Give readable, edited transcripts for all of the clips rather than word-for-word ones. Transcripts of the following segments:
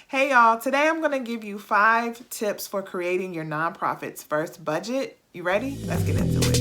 Hey y'all, today I'm going to give you 5 tips for creating your nonprofit's first budget. You ready? Let's get into it.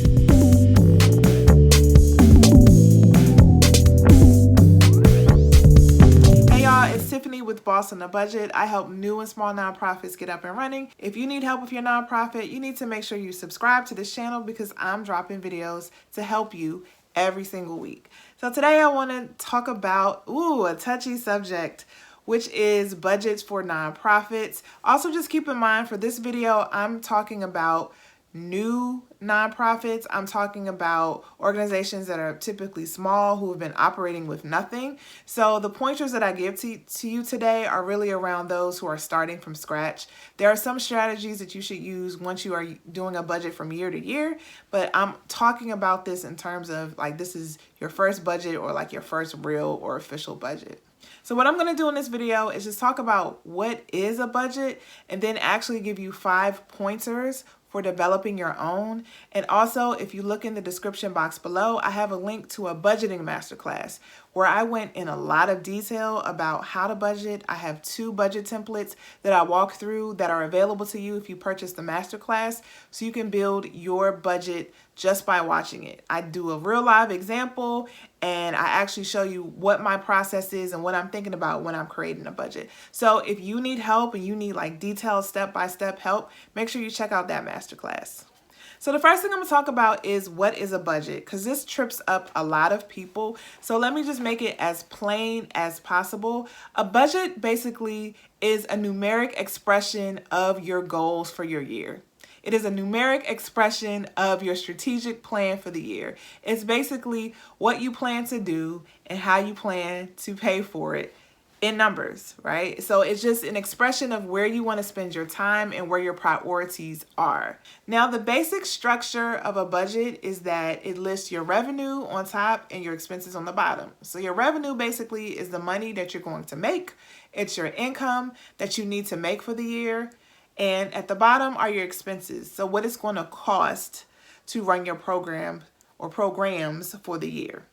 Hey y'all, it's Tiffany with Boss on a Budget. I help new and small nonprofits get up and running. If you need help with your nonprofit, you need to make sure you subscribe to this channel because I'm dropping videos to help you every single week. So today I want to talk about, a touchy subject, which is budgets for nonprofits. Also, just keep in mind for this video, I'm talking about new nonprofits. I'm talking about organizations that are typically small who have been operating with nothing. So the pointers that I give to you today are really around those who are starting from scratch. There are some strategies that you should use once you are doing a budget from year to year, but I'm talking about this in terms of like this is your first budget or like your first real or official budget. So what I'm going to do in this video is just talk about what is a budget and then actually give you 5 pointers for developing your own. And also, if you look in the description box below, I have a link to a budgeting masterclass where I went in a lot of detail about how to budget. I have 2 budget templates that I walk through that are available to you if you purchase the masterclass, so you can build your budget just by watching it. I do a real live example and I actually show you what my process is and what I'm thinking about when I'm creating a budget. So if you need help and you need like detailed step-by-step help, make sure you check out that masterclass. So the first thing I'm going to talk about is what is a budget, because this trips up a lot of people. So let me just make it as plain as possible. A budget basically is a numeric expression of your goals for your year. It is a numeric expression of your strategic plan for the year. It's basically what you plan to do and how you plan to pay for it in numbers, right? So it's just an expression of where you want to spend your time and where your priorities are. Now, the basic structure of a budget is that it lists your revenue on top and your expenses on the bottom. So your revenue basically is the money that you're going to make. It's your income that you need to make for the year. And at the bottom are your expenses. So what it's going to cost to run your program or programs for the year.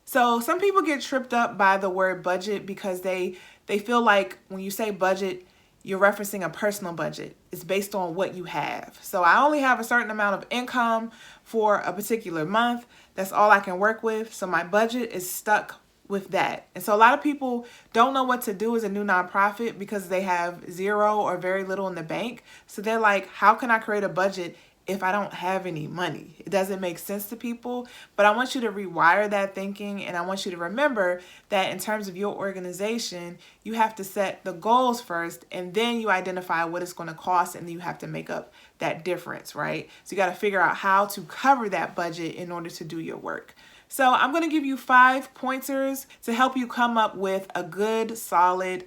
So some people get tripped up by the word budget because they feel like when you say budget, you're referencing a personal budget. It's based on what you have. So I only have a certain amount of income for a particular month. That's all I can work with. So my budget is stuck with that. And so a lot of people don't know what to do as a new nonprofit because they have zero or very little in the bank. So they're like, how can I create a budget if I don't have any money? It doesn't make sense to people. But I want you to rewire that thinking, and I want you to remember that in terms of your organization, you have to set the goals first, and then you identify what it's going to cost, and then you have to make up that difference, right? So you got to figure out how to cover that budget in order to do your work. So I'm going to give you 5 pointers to help you come up with a good, solid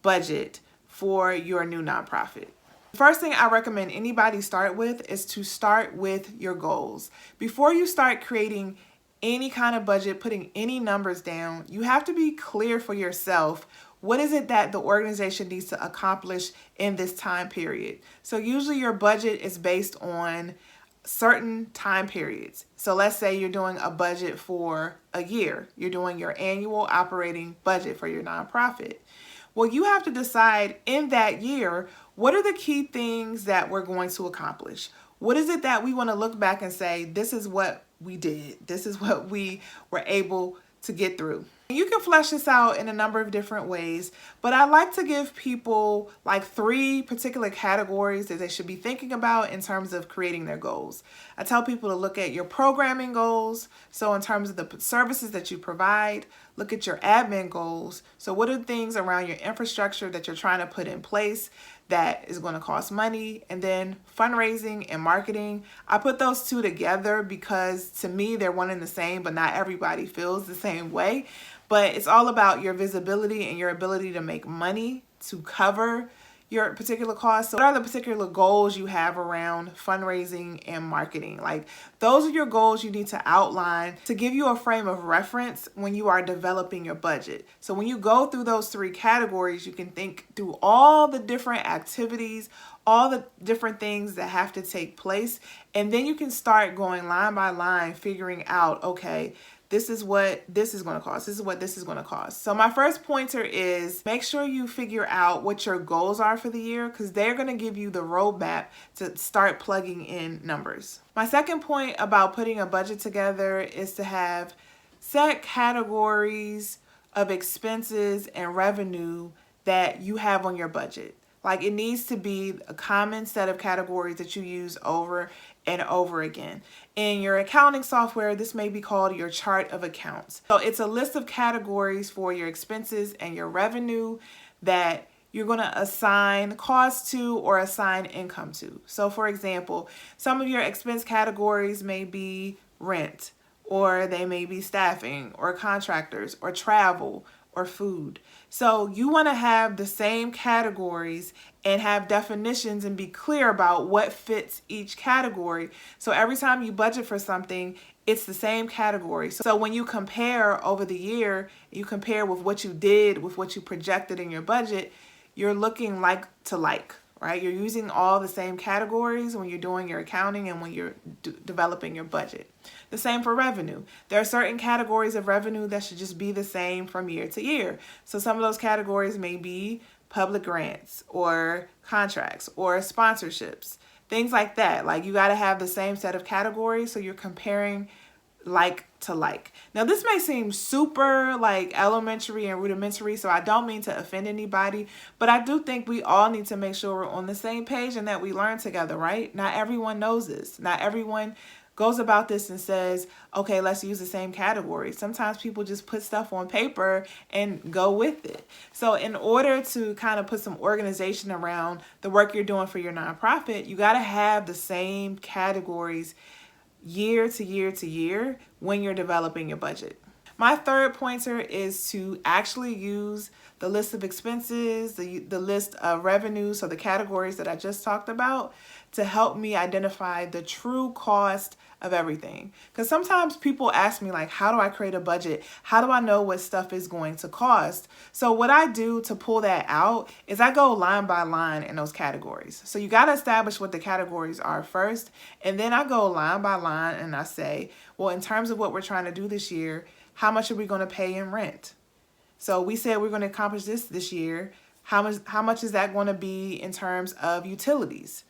budget for your new nonprofit. The first thing I recommend anybody start with is to start with your goals. Before you start creating any kind of budget, putting any numbers down, you have to be clear for yourself. What is it that the organization needs to accomplish in this time period? So usually your budget is based on certain time periods. So let's say you're doing a budget for a year. You're doing your annual operating budget for your nonprofit. Well, you have to decide in that year, what are the key things that we're going to accomplish? What is it that we want to look back and say, this is what we did. This is what we were able to get through. You can flesh this out in a number of different ways, but I like to give people like 3 particular categories that they should be thinking about in terms of creating their goals. I tell people to look at your programming goals. So in terms of the services that you provide, look at your admin goals. So what are the things around your infrastructure that you're trying to put in place that is going to cost money? And then fundraising and marketing. I put those 2 together because to me, they're one and the same, but not everybody feels the same way. But it's all about your visibility and your ability to make money to cover your particular costs. So what are the particular goals you have around fundraising and marketing? Like those are your goals you need to outline to give you a frame of reference when you are developing your budget. So when you go through those 3 categories, you can think through all the different activities, all the different things that have to take place. And then you can start going line by line, figuring out, okay, this is what this is going to cost. This is what this is going to cost. So my first pointer is make sure you figure out what your goals are for the year, because they're going to give you the roadmap to start plugging in numbers. My second point about putting a budget together is to have set categories of expenses and revenue that you have on your budget. Like, it needs to be a common set of categories that you use over and over again. In your accounting software, this may be called your chart of accounts. So it's a list of categories for your expenses and your revenue that you're going to assign cost to or assign income to. So for example, some of your expense categories may be rent, or they may be staffing or contractors or travel or food. So you want to have the same categories and have definitions and be clear about what fits each category. So every time you budget for something, it's the same category. So when you compare over the year, you compare with what you did, with what you projected in your budget, you're looking like to like, right? You're using all the same categories when you're doing your accounting and when you're developing your budget. The same for revenue. There are certain categories of revenue that should just be the same from year to year. So some of those categories may be public grants or contracts or sponsorships, things like that. Like, you got to have the same set of categories so you're comparing like to like. Now, this may seem super like elementary and rudimentary, so I don't mean to offend anybody, but I do think we all need to make sure we're on the same page and that we learn together, right? Not everyone knows this. Not everyone goes about this and says, okay, let's use the same category. Sometimes people just put stuff on paper and go with it. So in order to kind of put some organization around the work you're doing for your nonprofit, you got to have the same categories year to year to year when you're developing your budget. My third pointer is to actually use the list of expenses, the list of revenues, so the categories that I just talked about, to help me identify the true cost of everything. Because sometimes people ask me, like, how do I create a budget? How do I know what stuff is going to cost? So what I do to pull that out is I go line by line in those categories. So you got to establish what the categories are first, and then I go line by line and I say, well, in terms of what we're trying to do this year, how much are we going to pay in rent? So we said we're going to accomplish this year. How much is that going to be in terms of utilities?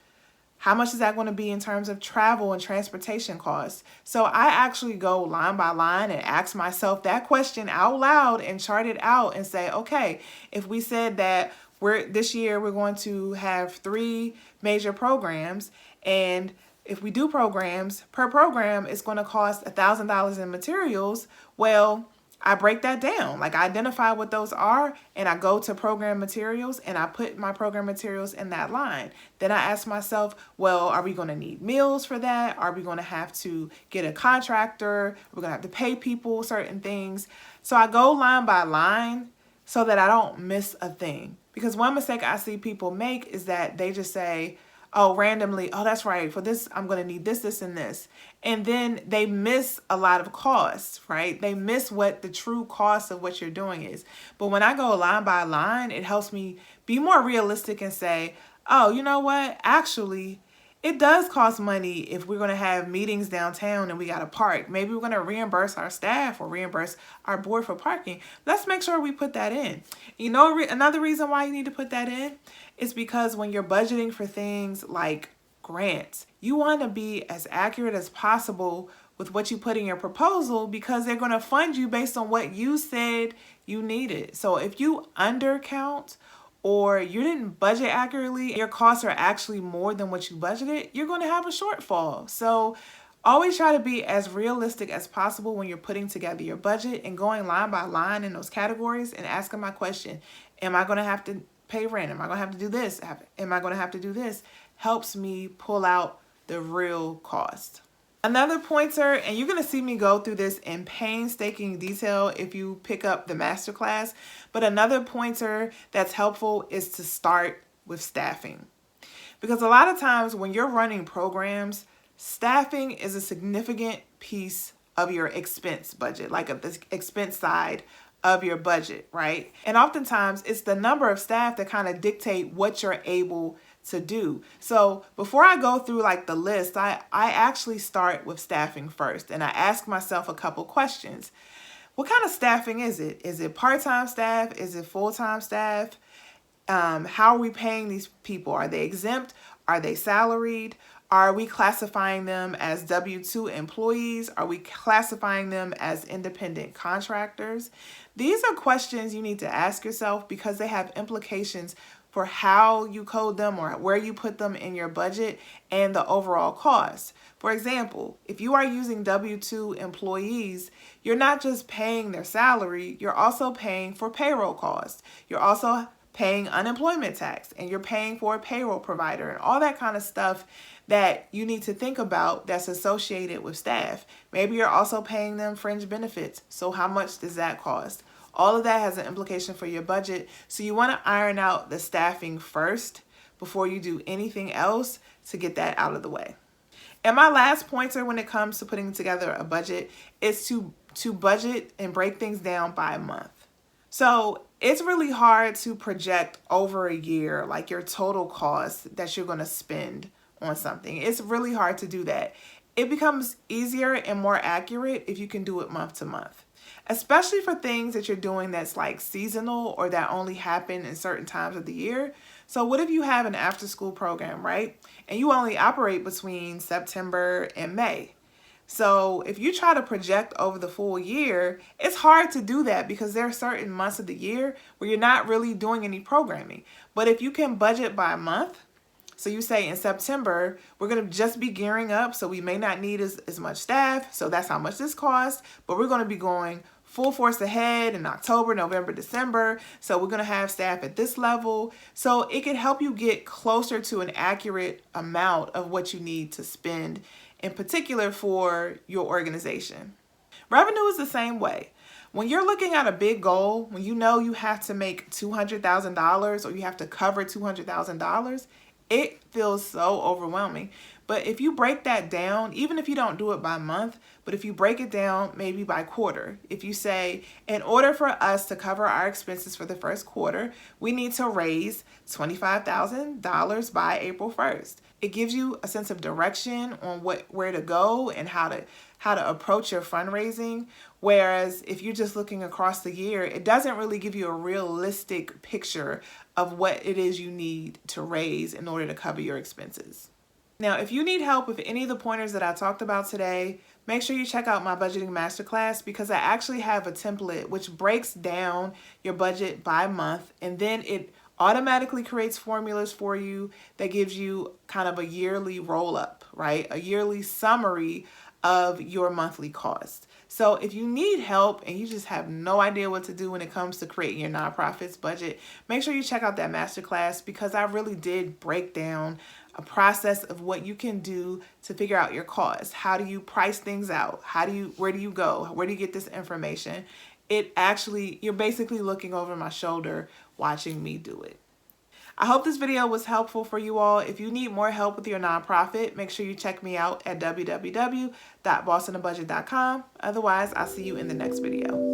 How much is that going to be in terms of travel and transportation costs? So I actually go line by line and ask myself that question out loud and chart it out and say, okay, if we said that this year we're going to have 3 major programs, and if we do programs, per program it's going to cost $1,000 in materials, well, I break that down. Like, I identify what those are and I go to program materials and I put my program materials in that line. Then I ask myself, well, are we going to need meals for that? Are we going to have to get a contractor? We're going to have to pay people certain things. So I go line by line so that I don't miss a thing. Because one mistake I see people make is that they just say, oh, randomly, oh, that's right, for this, I'm going to need this, this, and this. And then they miss a lot of costs, right? They miss what the true cost of what you're doing is. But when I go line by line, it helps me be more realistic and say, oh, you know what? Actually, it does cost money if we're going to have meetings downtown and we got to park. Maybe we're going to reimburse our staff or reimburse our board for parking. Let's make sure we put that in. You know, another reason why you need to put that in is because when you're budgeting for things like grants, you want to be as accurate as possible with what you put in your proposal, because they're going to fund you based on what you said you needed. So if you undercount or you didn't budget accurately, your costs are actually more than what you budgeted, you're going to have a shortfall. So always try to be as realistic as possible when you're putting together your budget and going line by line in those categories and asking my question, am I going to have to pay rent? Am I going to have to do this? Am I going to have to do this? Helps me pull out the real cost. Another pointer, and you're going to see me go through this in painstaking detail if you pick up the masterclass, but another pointer that's helpful is to start with staffing. Because a lot of times when you're running programs, staffing is a significant piece of your expense budget, like of the expense side of your budget, right? And oftentimes it's the number of staff that kind of dictate what you're able to do. So before I go through like the list, I actually start with staffing first, and I ask myself a couple questions. What kind of staffing is it? Is it part-time staff? Is it full-time staff? How are we paying these people? Are they exempt? Are they salaried? Are we classifying them as W-2 employees? Are we classifying them as independent contractors? These are questions you need to ask yourself because they have implications for how you code them or where you put them in your budget and the overall cost. For example, if you are using W-2 employees, you're not just paying their salary, you're also paying for payroll costs. You're also paying unemployment tax, and you're paying for a payroll provider and all that kind of stuff that you need to think about that's associated with staff. Maybe you're also paying them fringe benefits. So how much does that cost? All of that has an implication for your budget. So you want to iron out the staffing first before you do anything else to get that out of the way. And my last pointer when it comes to putting together a budget is to budget and break things down by month. So it's really hard to project over a year, like your total cost that you're going to spend on something. It's really hard to do that. It becomes easier and more accurate if you can do it month to month, especially for things that you're doing that's like seasonal or that only happen in certain times of the year. So what if you have an after school program, right? And you only operate between September and May. So if you try to project over the full year, it's hard to do that because there are certain months of the year where you're not really doing any programming. But if you can budget by month, so you say in September, we're going to just be gearing up, so we may not need as much staff, so that's how much this costs, but we're going to be going full force ahead in October, November, December, so we're going to have staff at this level. So it can help you get closer to an accurate amount of what you need to spend, in particular for your organization. Revenue is the same way. When you're looking at a big goal, when you know you have to make $200,000 or you have to cover $200,000, it feels so overwhelming. But if you break that down, even if you don't do it by month, but if you break it down maybe by quarter, if you say, in order for us to cover our expenses for the first quarter, we need to raise $25,000 by April 1st. It gives you a sense of direction on where to go and how to approach your fundraising. Whereas if you're just looking across the year, it doesn't really give you a realistic picture of what it is you need to raise in order to cover your expenses. Now, if you need help with any of the pointers that I talked about today, make sure you check out my budgeting masterclass because I actually have a template which breaks down your budget by month, and then it automatically creates formulas for you that gives you kind of a yearly roll up, right? A yearly summary of your monthly cost. So if you need help and you just have no idea what to do when it comes to creating your nonprofit's budget, make sure you check out that masterclass because I really did break down a process of what you can do to figure out your costs. How do you price things out? Where do you go? Where do you get this information? You're basically looking over my shoulder watching me do it. I hope this video was helpful for you all. If you need more help with your nonprofit, make sure you check me out at www.bossonabudget.com. Otherwise, I'll see you in the next video.